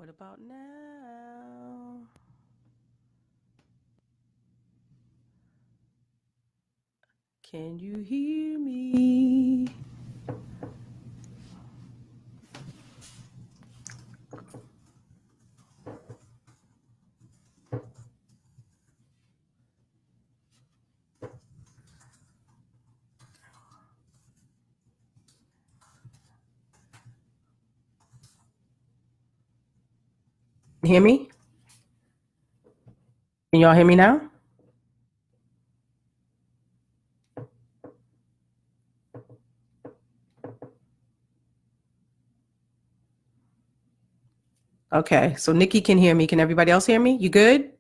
What about now? Can you hear me? Hear me? Can y'all hear me now? Okay, so Nikki can hear me. Can everybody else hear me? You good?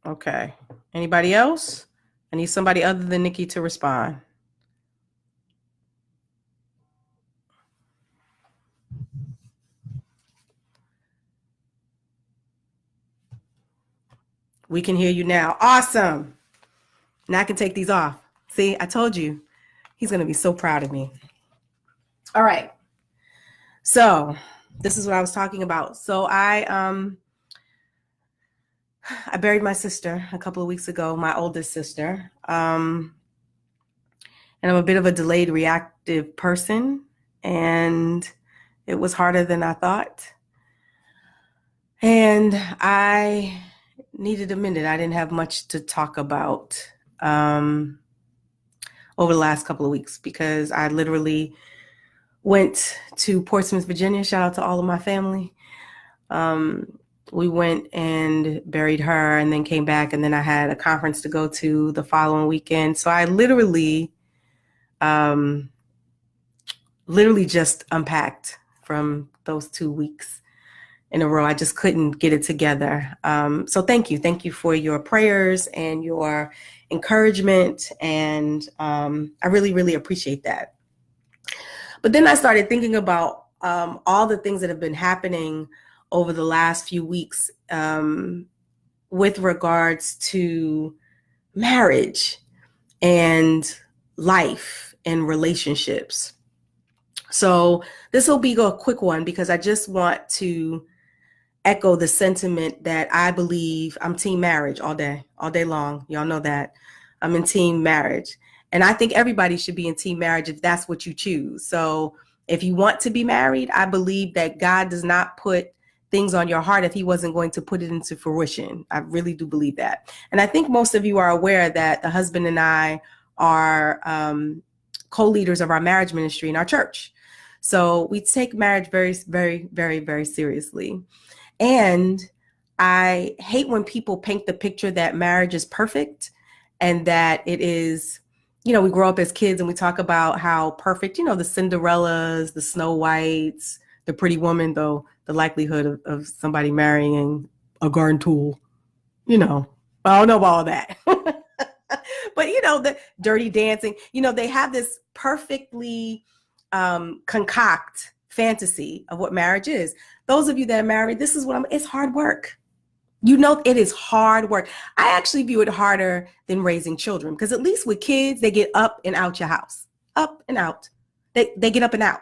Okay. Anybody else? I need somebody other than Nikki to respond. We can hear you now. Awesome. Now I can take these off. See, I told you. He's going to be so proud of me. All right. So this is what I was talking about. So I buried my sister a couple of weeks ago, my oldest sister. And I'm a bit of a delayed reactive person, and it was harder than I thought. And I needed a minute. I didn't have much to talk about over the last couple of weeks because I literally went to Portsmouth, Virginia. Shout out to all of my family. We went and buried her and then came back, and then I had a conference to go to the following weekend. So I literally just unpacked from those 2 weeks in a row. I just couldn't get it together. So thank you. Thank you for your prayers and your encouragement. And I really, really appreciate that. But then I started thinking about all the things that have been happening over the last few weeks with regards to marriage and life and relationships. So this will be a quick one because I just want to echo the sentiment that I believe I'm team marriage all day long. Y'all know that. I'm in team marriage. And I think everybody should be in team marriage if that's what you choose. So if you want to be married, I believe that God does not put things on your heart if he wasn't going to put it into fruition. I really do believe that. And I think most of you are aware that the husband and I are co-leaders of our marriage ministry in our church. So we take marriage very, very, very, very seriously. And I hate when people paint the picture that marriage is perfect and that it is, we grow up as kids and we talk about how perfect, the Cinderellas, the Snow Whites, the Pretty Woman, though the likelihood of somebody marrying a garden tool, I don't know about all that. But, the Dirty Dancing, they have this perfectly concoct fantasy of what marriage is. Those of you that are married, this is it's hard work. It is hard work. I actually view it harder than raising children because at least with kids, they get up and out your house, up and out. They get up and out.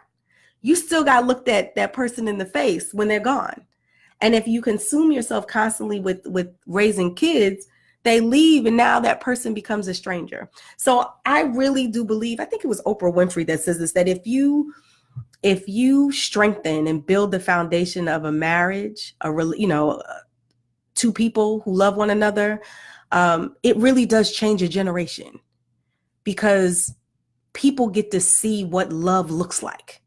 You still got to look that person in the face when they're gone. And if you consume yourself constantly with raising kids, they leave and now that person becomes a stranger. So I really do believe, I think it was Oprah Winfrey that says this, that if you strengthen and build the foundation of a marriage, two people who love one another, it really does change a generation because people get to see what love looks like.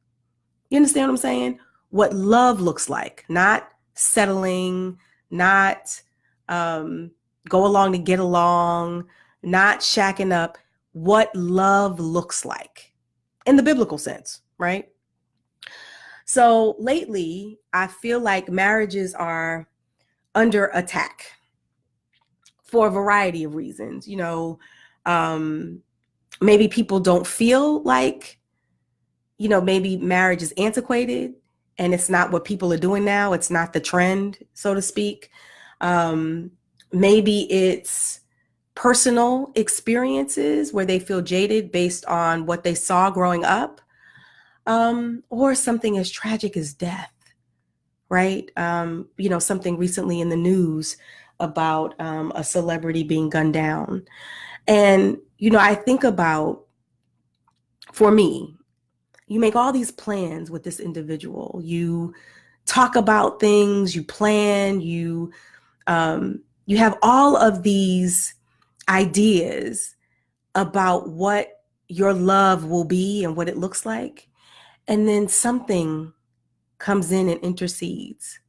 You understand what I'm saying? What love looks like, not settling, not go along to get along, not shacking up, what love looks like in the biblical sense, right? So lately, I feel like marriages are under attack for a variety of reasons. Maybe people don't feel like, maybe marriage is antiquated and it's not what people are doing now. It's not the trend, so to speak. Maybe it's personal experiences where they feel jaded based on what they saw growing up, or something as tragic as death, right? Something recently in the news about a celebrity being gunned down. And, I think about, for me, you make all these plans with this individual. You talk about things, you plan, you have all of these ideas about what your love will be and what it looks like. And then something comes in and intercedes.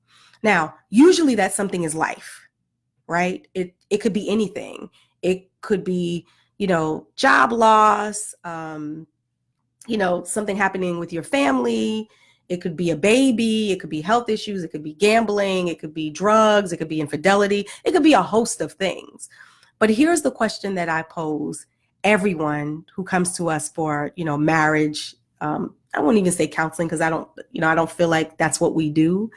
Now, usually that something is life, right? It could be anything. It could be, job loss, something happening with your family. It could be a baby. It could be health issues. It could be gambling. It could be drugs. It could be infidelity. It could be a host of things. But here's the question that I pose everyone who comes to us for, marriage. I won't even say counseling because I don't feel like that's what we do.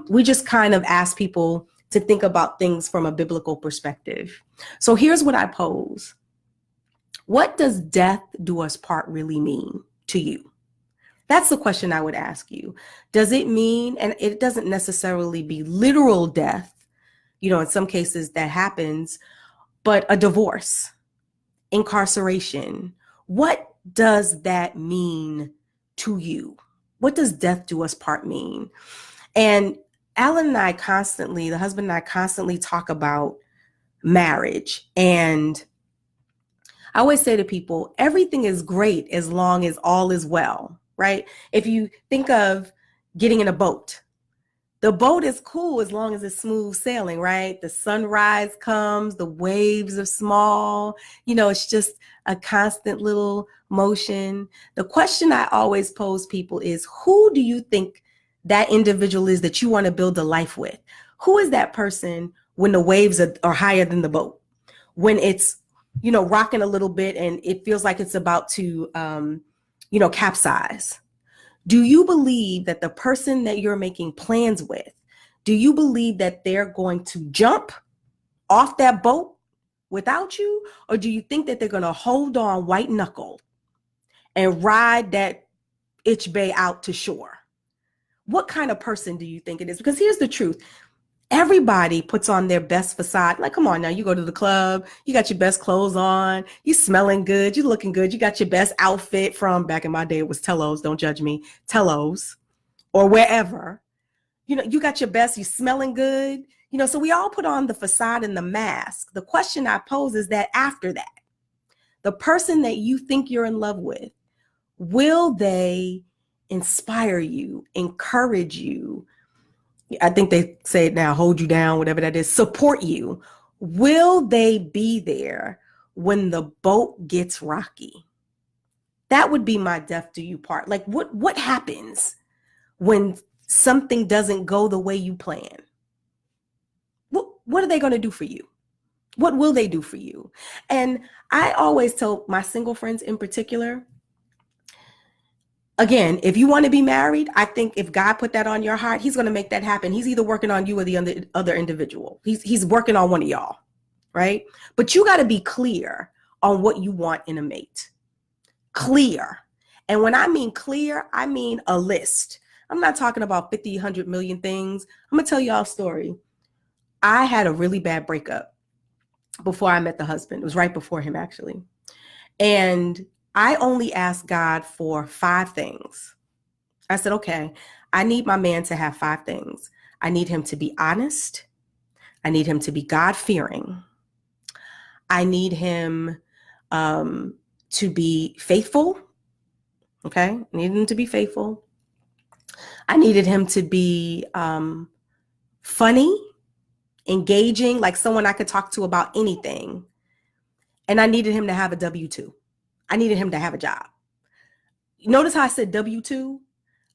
We just kind of ask people to think about things from a biblical perspective. So here's what I pose. What does death do us part really mean to you? That's the question I would ask you. Does it mean, and it doesn't necessarily be literal death, in some cases that happens, but a divorce, incarceration. What does that mean to you? What does death do us part mean? And Alan and I constantly, the husband and I constantly talk about marriage. And I always say to people, everything is great as long as all is well, right? If you think of getting in a boat, the boat is cool as long as it's smooth sailing, right? The sunrise comes, the waves are small, it's just a constant little motion. The question I always pose people is, who do you think that individual is that you want to build a life with? Who is that person when the waves are higher than the boat? When it's rocking a little bit and it feels like it's about to, capsize. Do you believe that the person that you're making plans with, do you believe that they're going to jump off that boat without you? Or do you think that they're going to hold on white knuckle and ride that itch bay out to shore? What kind of person do you think it is? Because here's the truth. Everybody puts on their best facade. Like, come on now, you go to the club, you got your best clothes on, you smelling good, you looking good, you got your best outfit from, back in my day, it was Tello's, don't judge me, Tello's, or wherever. You got your best, you smelling good. So we all put on the facade and the mask. The question I pose is that after that, the person that you think you're in love with, will they inspire you, encourage you? I think they say it now, hold you down, whatever that is, support you. Will they be there when the boat gets rocky? That would be my death do you part. Like what happens when something doesn't go the way you plan? What are they going to do for you? What will they do for you? And I always tell my single friends in particular, again, if you want to be married, I think if God put that on your heart, he's going to make that happen. He's either working on you or the other individual. He's working on one of y'all, right? But you got to be clear on what you want in a mate. Clear. And when I mean clear, I mean a list. I'm not talking about 50, 100 million things. I'm going to tell y'all a story. I had a really bad breakup before I met the husband. It was right before him, actually. And I only asked God for 5 things. I said, okay, I need my man to have 5 things. I need him to be honest. I need him to be God-fearing. I need him to be faithful. Okay, I needed him to be faithful. I needed him to be funny, engaging, like someone I could talk to about anything. And I needed him to have a W-2. I needed him to have a job. Notice how I said W-2?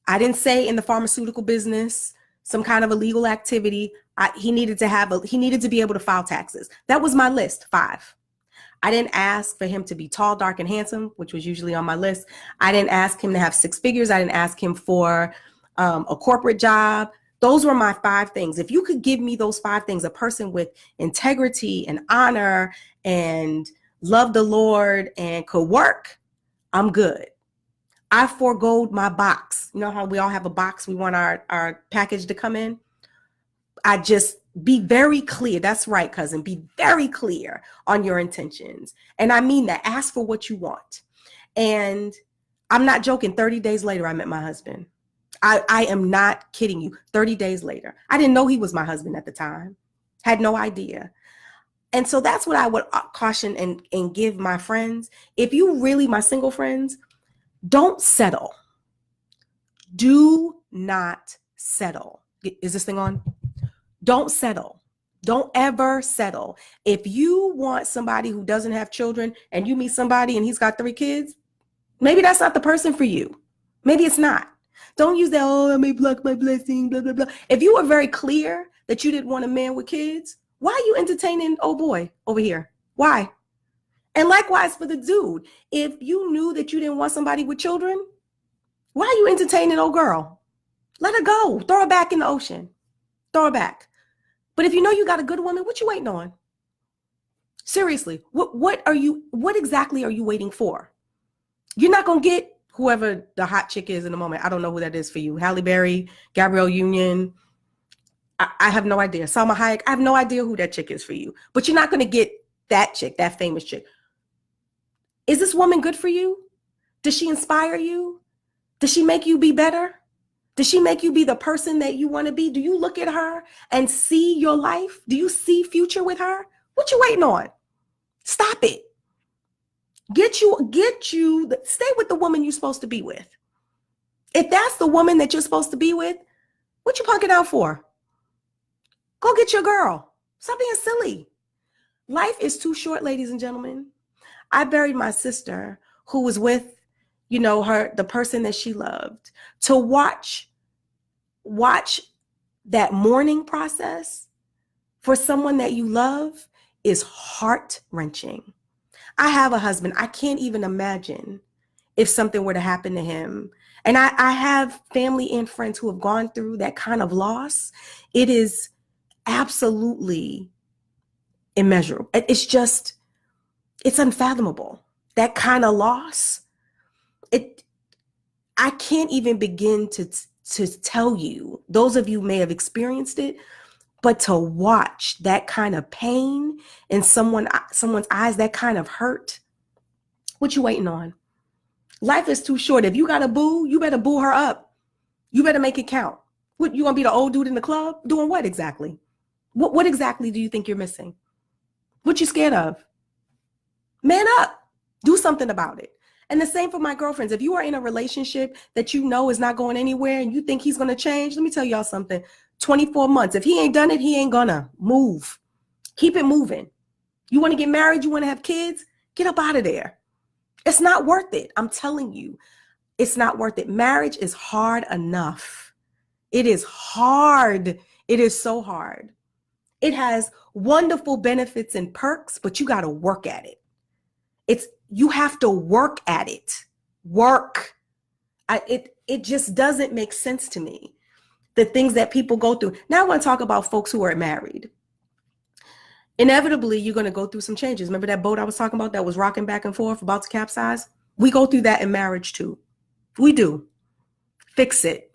I didn't say in the pharmaceutical business, some kind of illegal activity. He needed to be able to file taxes. That was my list, 5. I didn't ask for him to be tall, dark, and handsome, which was usually on my list. I didn't ask him to have 6 figures. I didn't ask him for a corporate job. Those were my 5 things. If you could give me those 5 things, a person with integrity and honor and love the Lord and could work, I'm good. I forgoed my box. You know how we all have a box we want our package to come in? I just be very clear. That's right, cousin. Be very clear on your intentions. And I mean that. Ask for what you want. And I'm not joking. 30 days later, I met my husband. I am not kidding you. 30 days later. I didn't know he was my husband at the time. Had no idea. And so that's what I would caution and give my friends. If you really, my single friends, don't settle. Do not settle. Is this thing on? Don't settle. Don't ever settle. If you want somebody who doesn't have children and you meet somebody and he's got 3 kids, maybe that's not the person for you. Maybe it's not. Don't use that, oh, I may block my blessing, blah, blah, blah. If you were very clear that you didn't want a man with kids, why are you entertaining old boy over here? Why? And likewise for the dude, if you knew that you didn't want somebody with children, why are you entertaining old girl? Let her go. Throw her back in the ocean. Throw her back. But if you know you got a good woman, what you waiting on? Seriously, what exactly are you waiting for? You're not going to get whoever the hot chick is in a moment. I don't know who that is for you. Halle Berry, Gabrielle Union. I have no idea. Salma Hayek. I have no idea who that chick is for you. But you're not going to get that chick, that famous chick. Is this woman good for you? Does she inspire you? Does she make you be better? Does she make you be the person that you want to be? Do you look at her and see your life? Do you see future with her? What you waiting on? Stop it. Stay with the woman you're supposed to be with. If that's the woman that you're supposed to be with, what you punking out for? Go get your girl. Stop being silly. Life is too short, ladies and gentlemen. I buried my sister who was with, the person that she loved. To watch that mourning process for someone that you love is heart-wrenching. I have a husband. I can't even imagine if something were to happen to him. And I have family and friends who have gone through that kind of loss. It is absolutely immeasurable. It's unfathomable. That kind of loss. I can't even begin to tell you. Those of you may have experienced it, but to watch that kind of pain in someone's eyes, that kind of hurt, what you waiting on? Life is too short. If you got a boo, you better boo her up. You better make it count. What, you gonna be the old dude in the club? Doing what exactly? What exactly do you think you're missing? What you scared of? Man up. Do something about it. And the same for my girlfriends. If you are in a relationship that you know is not going anywhere and you think he's going to change, let me tell y'all something. 24 months. If he ain't done it, he ain't gonna move. Keep it moving. You want to get married? You want to have kids? Get up out of there. It's not worth it. I'm telling you, it's not worth it. Marriage is hard enough. It is hard. It is so hard. It has wonderful benefits and perks, but you got to work at it. You have to work at it. Work. It just doesn't make sense to me. The things that people go through. Now I want to talk about folks who are married. Inevitably, you're going to go through some changes. Remember that boat I was talking about that was rocking back and forth, about to capsize? We go through that in marriage too. We do. Fix it.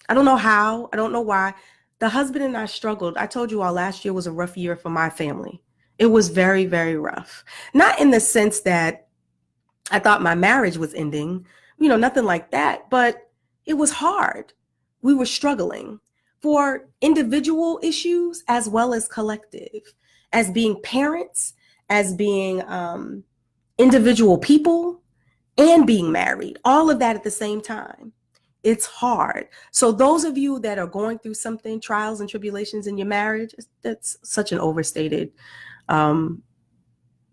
I don't know how. I don't know why. The husband and I struggled. I told you all last year was a rough year for my family. It was very, very rough. Not in the sense that I thought my marriage was ending, nothing like that, but it was hard. We were struggling for individual issues as well as collective, as being parents, as being individual people, and being married, all of that at the same time. It's hard. So those of you that are going through something, trials and tribulations in your marriage, that's such an overstated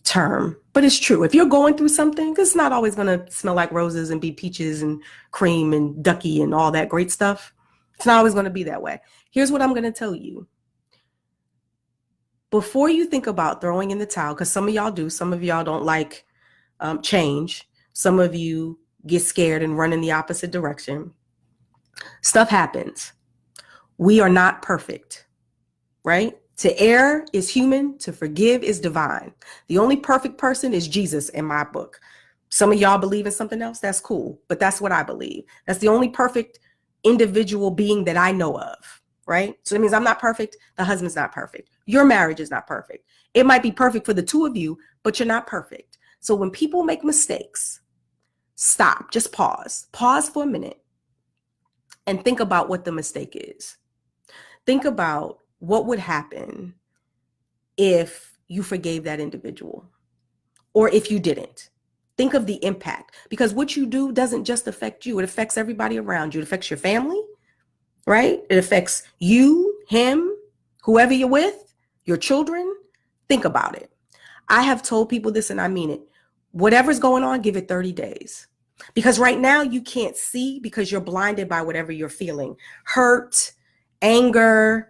term, but it's true. If you're going through something, it's not always going to smell like roses and be peaches and cream and ducky and all that great stuff. It's not always going to be that way. Here's what I'm going to tell you. Before you think about throwing in the towel, because some of y'all do, some of y'all don't like change. Some of you get scared and run in the opposite direction. Stuff happens. We are not perfect, right? To err is human, to forgive is divine. The only perfect person is Jesus in my book. Some of y'all believe in something else, that's cool, but that's what I believe. That's the only perfect individual being that I know of, right? So that means I'm not perfect, the husband's not perfect. Your marriage is not perfect. It might be perfect for the two of you, but you're not perfect. So when people make mistakes, stop, just pause. Pause for a minute and think about what the mistake is. Think about what would happen if you forgave that individual or if you didn't. Think of the impact, because what you do doesn't just affect you. It affects everybody around you. It affects your family, right? It affects you, him, whoever you're with, your children. Think about it. I have told people this and I mean it. Whatever's going on, give it 30 days. Because right now you can't see because you're blinded by whatever you're feeling. Hurt, anger,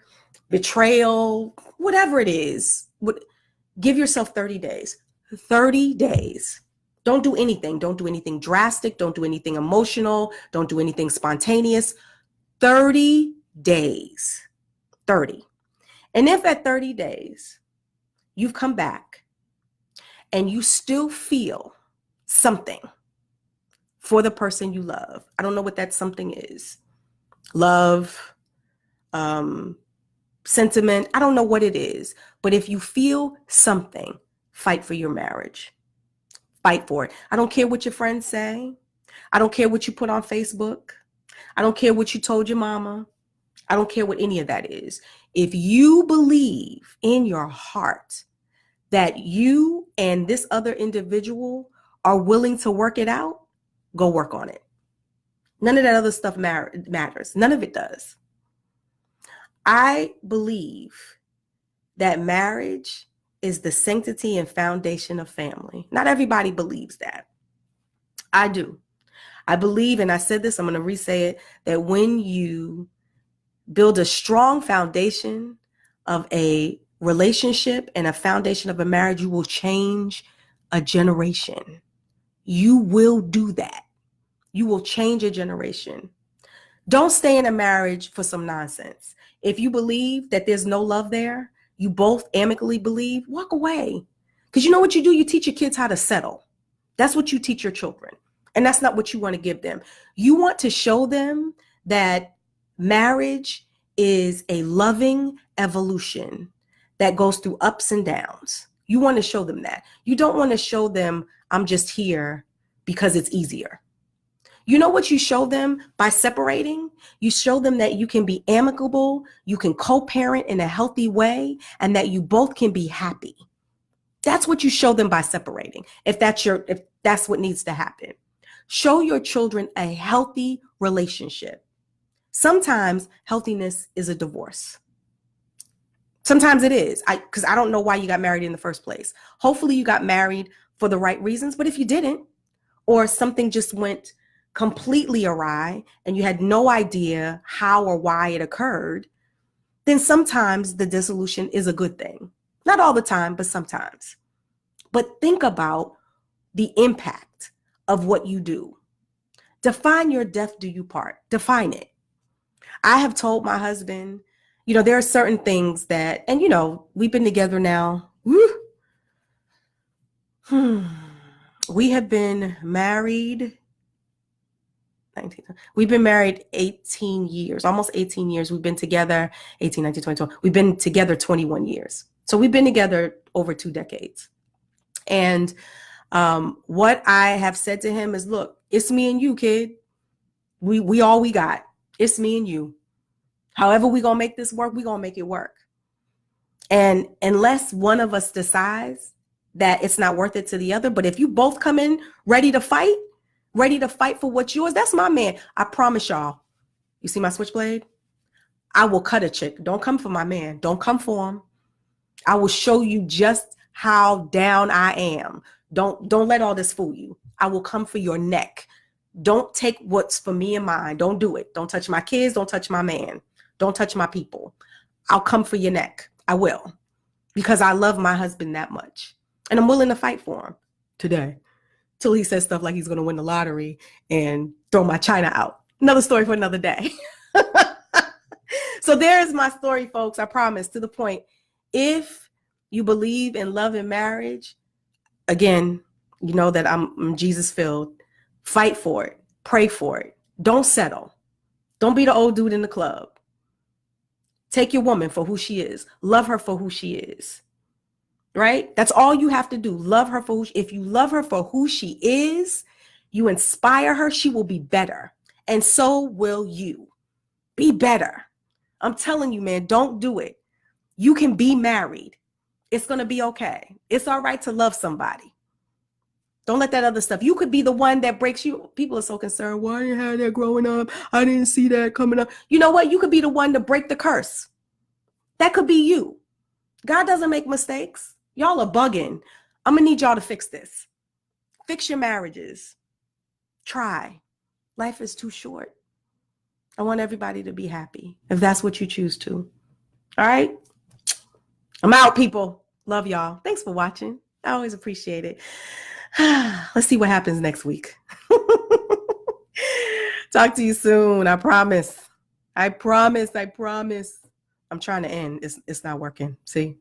betrayal, whatever it is. Give yourself 30 days. 30 days. Don't do anything. Don't do anything drastic. Don't do anything emotional. Don't do anything spontaneous. 30 days. 30. And if at 30 days you've come back and you still feel something for the person you love, I don't know what that something is. Love, sentiment, I don't know what it is. But if you feel something, fight for your marriage. Fight for it. I don't care what your friends say. I don't care what you put on Facebook. I don't care what you told your mama. I don't care what any of that is. If you believe in your heart that you and this other individual are willing to work it out, go work on it. None of that other stuff matters. None of it does. I believe that marriage is the sanctity and foundation of family. Not everybody believes that. I do. I believe, and I said this, I'm going to re-say it, that when you build a strong foundation of a relationship and a foundation of a marriage, you will change a generation. You will do that. You will change a generation. Don't stay in a marriage for some nonsense. If you believe that there's no love there, you both amicably believe, walk away. Because you know what you do? You teach your kids how to settle. That's what you teach your children. And that's not what you want to give them. You want to show them that marriage is a loving evolution that goes through ups and downs. You want to show them that. You don't want to show them, I'm just here because it's easier. You know what you show them by separating? You show them that you can be amicable, you can co-parent in a healthy way, and that you both can be happy. That's what you show them by separating. If that's what needs to happen. Show your children a healthy relationship. Sometimes healthiness is a divorce. Sometimes it is, because I don't know why you got married in the first place. Hopefully you got married for the right reasons, but if you didn't, or something just went completely awry and you had no idea how or why it occurred, then sometimes the dissolution is a good thing. Not all the time, but sometimes. But think about the impact of what you do. Define your death do you part. Define it. I have told my husband, there are certain things that, and we've been together now. We have been married. We've been married 18 years, almost 18 years. We've been together 18, 19, 20. We've been together 21 years. So we've been together over 2 decades. And what I have said to him is, look, it's me and you, kid. We all we got. It's me and you. However we gonna make this work, we gonna make it work. And unless one of us decides that it's not worth it to the other, but if you both come in ready to fight for what's yours, that's my man. I promise y'all. You see my switchblade? I will cut a chick. Don't come for my man. Don't come for him. I will show you just how down I am. Don't let all this fool you. I will come for your neck. Don't take what's for me and mine. Don't do it. Don't touch my kids. Don't touch my man. Don't touch my people. I'll come for your neck. I will. Because I love my husband that much. And I'm willing to fight for him today. Till he says stuff like he's going to win the lottery and throw my china out. Another story for another day. So there's my story, folks. I promise, to the point. If you believe in love and marriage, again, you know that I'm Jesus filled. Fight for it. Pray for it. Don't settle. Don't be the old dude in the club. Take your woman for who she is. Love her for who she is. Right? That's all you have to do. Love her for if you love her for who she is, you inspire her, she will be better. And so will you. Be better. I'm telling you, man, don't do it. You can be married. It's going to be okay. It's all right to love somebody. Don't let that other stuff. You could be the one that breaks you. People are so concerned. Why didn't have that growing up? I didn't see that coming up. You know what? You could be the one to break the curse. That could be you. God doesn't make mistakes. Y'all are bugging. I'm going to need y'all to fix this. Fix your marriages. Try. Life is too short. I want everybody to be happy if that's what you choose to. All right? I'm out, people. Love y'all. Thanks for watching. I always appreciate it. Let's see what happens next week. Talk to you soon. I promise. I promise. I'm trying to end. It's not working. See?